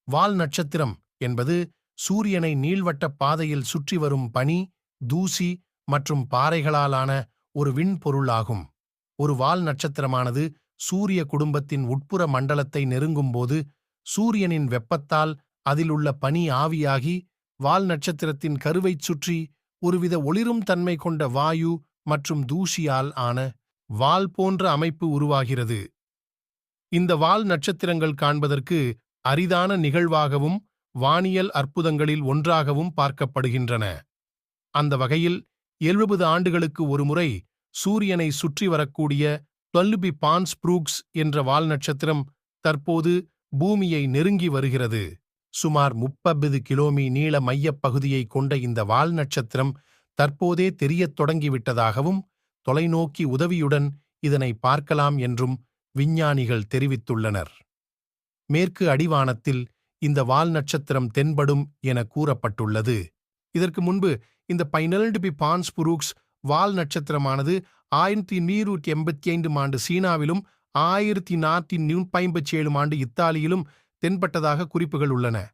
வால் நட்சத்திரம் என்பது சூரியனை நீள்வட்ட பாதையில் சுற்றி வரும் பனி, தூசி மற்றும் பாறைகளாலான ஒரு விண்பொருள் ஆகும். ஒரு வால் நட்சத்திரமானது சூரிய குடும்பத்தின் உட்புற மண்டலத்தை நெருங்கும்போது சூரியனின் வெப்பத்தால் அதிலுள்ள பனி ஆவியாகி வால் நட்சத்திரத்தின் கருவைச் சுற்றி ஒருவித ஒளிரும் தன்மை கொண்ட வாயு மற்றும் தூசியால் ஆன வால் போன்ற அமைப்பு உருவாகிறது. இந்த வால் நட்சத்திரங்கள் காண்பதற்கு அரிதான நிகழ்வாகவும் வானியல் அற்புதங்களில் ஒன்றாகவும் பார்க்கப்படுகின்றன. அந்த வகையில் 70 ஆண்டுகளுக்கு ஒருமுறை சூரியனை சுற்றி வரக்கூடிய 12 பான்ஸ் ப்ரூக்ஸ் என்ற வால் நட்சத்திரம் தற்போது பூமியை நெருங்கி வருகிறது. சுமார் 30 கிலோமீ நீள மையப் பகுதியை கொண்ட இந்த வால் நட்சத்திரம் தற்போதே தெரியத் தொடங்கிவிட்டதாகவும் தொலைநோக்கி உதவியுடன் இதனை பார்க்கலாம் என்றும் விஞ்ஞானிகள் தெரிவித்துள்ளனர். மேற்கு அடிவானத்தில் இந்த வால் நட்சத்திரம் தென்படும் என கூறப்பட்டுள்ளது. இதற்கு முன்பு இந்த 12 பான்ஸ் புரூக்ஸ் வால் நட்சத்திரமானது 1885 ஆண்டு சீனாவிலும் 1457 ஆண்டு இத்தாலியிலும் தென்பட்டதாக குறிப்புகள் உள்ளன.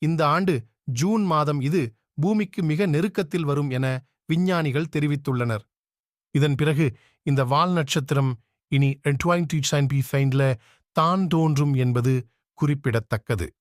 இந்த ஆண்டு ஜூன் மாதம் இது பூமிக்கு மிக நெருக்கத்தில் வரும் என விஞ்ஞானிகள் தெரிவித்துள்ளனர். இதன் பிறகு இந்த வால் நட்சத்திரம் இனி 2025 தான் தோன்றும் என்பது குறிப்பிடத்தக்கது.